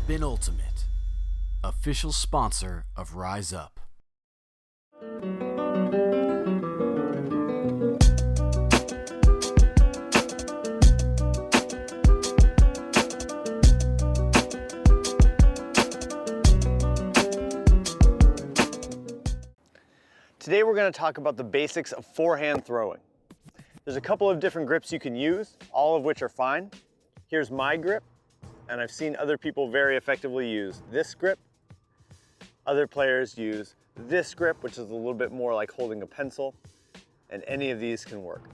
Spin Ultimate, official sponsor of Rise Up. Today we're going to talk about the basics of forehand throwing. There's a couple of different grips you can use, all of which are fine. Here's my grip, and I've seen other people very effectively use this grip. Other players use this grip, which is a little bit more like holding a pencil, and any of these can work.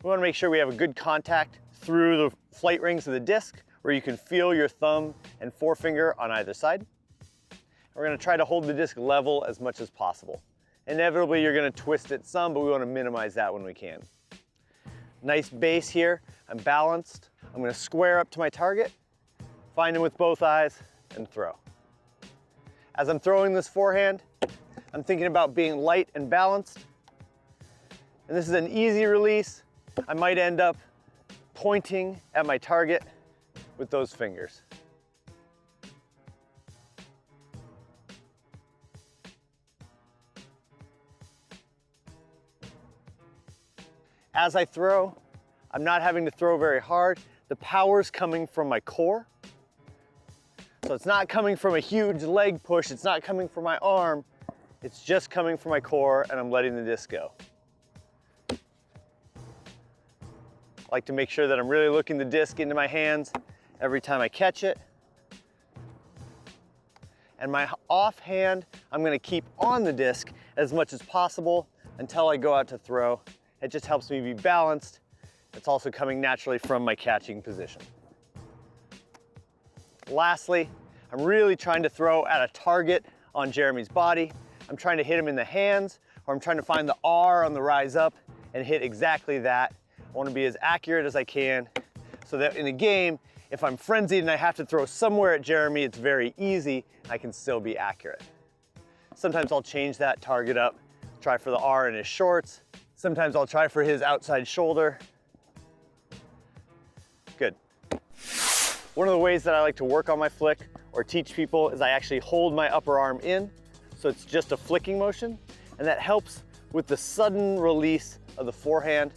We want to make sure we have a good contact through the flight rings of the disc, where you can feel your thumb and forefinger on either side. We're going to try to hold the disc level as much as possible. Inevitably, you're going to twist it some, but we want to minimize that when we can. Nice base here. I'm balanced. I'm going to square up to my target, find him with both eyes, and throw. As I'm throwing this forehand, I'm thinking about being light and balanced. And this is an easy release. I might end up pointing at my target with those fingers. As I throw, I'm not having to throw very hard. The power's coming from my core. So it's not coming from a huge leg push, it's not coming from my arm, it's just coming from my core, and I'm letting the disc go. I like to make sure that I'm really looking the disc into my hands every time I catch it. And my off hand, I'm gonna keep on the disc as much as possible until I go out to throw. It just helps me be balanced. It's also coming naturally from my catching position. Lastly, I'm really trying to throw at a target on Jeremy's body. I'm trying to hit him in the hands, or I'm trying to find the R on the rise up and hit exactly that. I want to be as accurate as I can so that in a game, if I'm frenzied and I have to throw somewhere at Jeremy, it's very easy. I can still be accurate. Sometimes I'll change that target up, try for the R in his shorts. Sometimes I'll try for his outside shoulder. Good. One of the ways that I like to work on my flick or teach people is I actually hold my upper arm in, so it's just a flicking motion, and that helps with the sudden release of the forehand,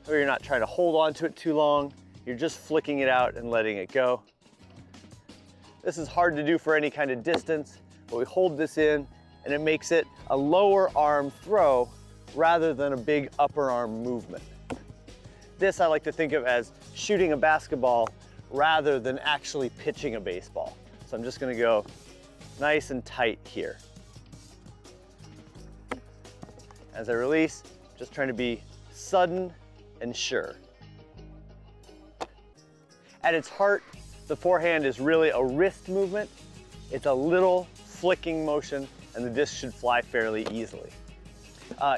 where you're not trying to hold on to it too long, you're just flicking it out and letting it go. This is hard to do for any kind of distance, but we hold this in, and it makes it a lower arm throw rather than a big upper arm movement. This I like to think of as shooting a basketball rather than actually pitching a baseball. So I'm just gonna go nice and tight here. As I release, just trying to be sudden and sure. At its heart, the forehand is really a wrist movement. It's a little flicking motion, and the disc should fly fairly easily.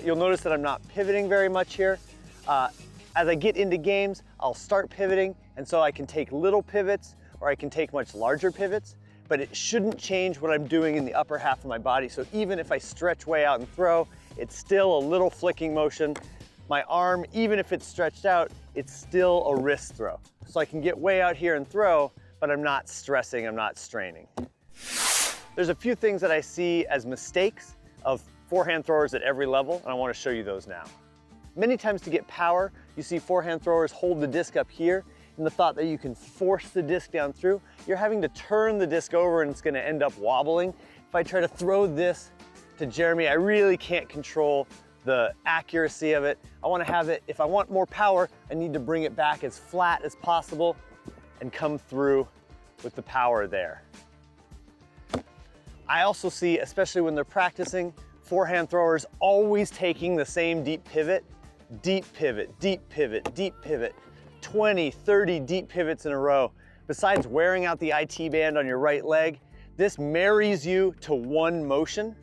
You'll notice that I'm not pivoting very much here. As I get into games, I'll start pivoting, and so I can take little pivots or I can take much larger pivots, but it shouldn't change what I'm doing in the upper half of my body. So even if I stretch way out and throw, it's still a little flicking motion. My arm, even if it's stretched out, it's still a wrist throw. So I can get way out here and throw, but I'm not stressing, I'm not straining. There's a few things that I see as mistakes of forehand throwers at every level, and I want to show you those now. Many times to get power, you see forehand throwers hold the disc up here in the thought that you can force the disc down through. You're having to turn the disc over and it's going to end up wobbling. If I try to throw this to Jeremy, I really can't control the accuracy of it. I want to have it, if I want more power, I need to bring it back as flat as possible and come through with the power there. I also see, especially when they're practicing, forehand throwers always taking the same deep pivot, deep pivot, deep pivot, deep pivot, 20, 30 deep pivots in a row. Besides wearing out the IT band on your right leg, this marries you to one motion.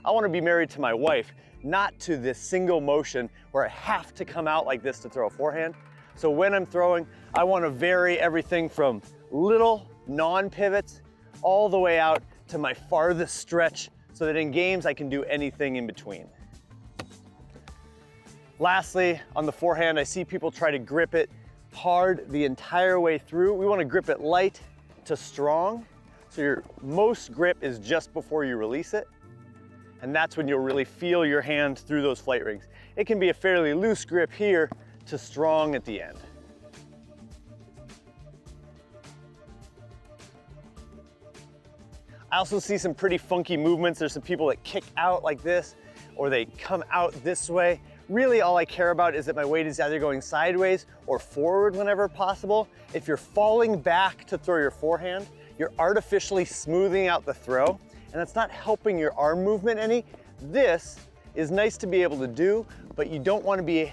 I want to be married to my wife, not to this single motion where I have to come out like this to throw a forehand. So when I'm throwing, I want to vary everything from little non-pivots all the way out to my farthest stretch, so that in games I can do anything in between. Lastly, on the forehand, I see people try to grip it hard the entire way through. We want to grip it light to strong. So your most grip is just before you release it. And that's when you'll really feel your hand through those flight rings. It can be a fairly loose grip here to strong at the end. I also see some pretty funky movements. There's some people that kick out like this, or they come out this way. Really, all I care about is that my weight is either going sideways or forward whenever possible. If you're falling back to throw your forehand, you're artificially smoothing out the throw, and that's not helping your arm movement any. This is nice to be able to do, but you don't want to be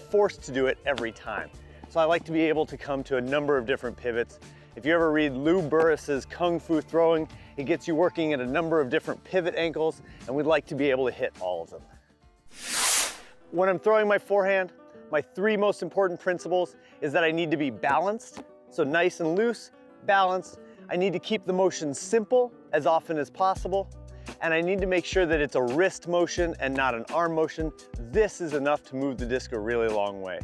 forced to do it every time. So I like to be able to come to a number of different pivots. If you ever read Lou Burris's Kung Fu Throwing, it gets you working at a number of different pivot ankles, and we'd like to be able to hit all of them. When I'm throwing my forehand, my three most important principles is that I need to be balanced, so nice and loose, balanced. I need to keep the motion simple as often as possible, and I need to make sure that it's a wrist motion and not an arm motion. This is enough to move the disc a really long way.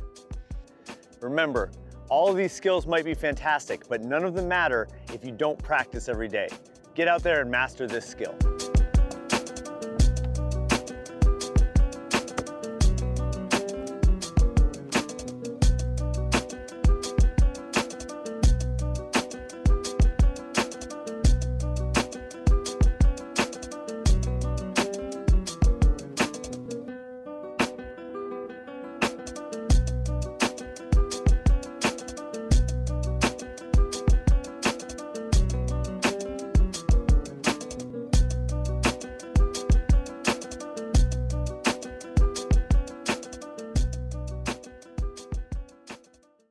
Remember, all of these skills might be fantastic, but none of them matter if you don't practice every day. Get out there and master this skill.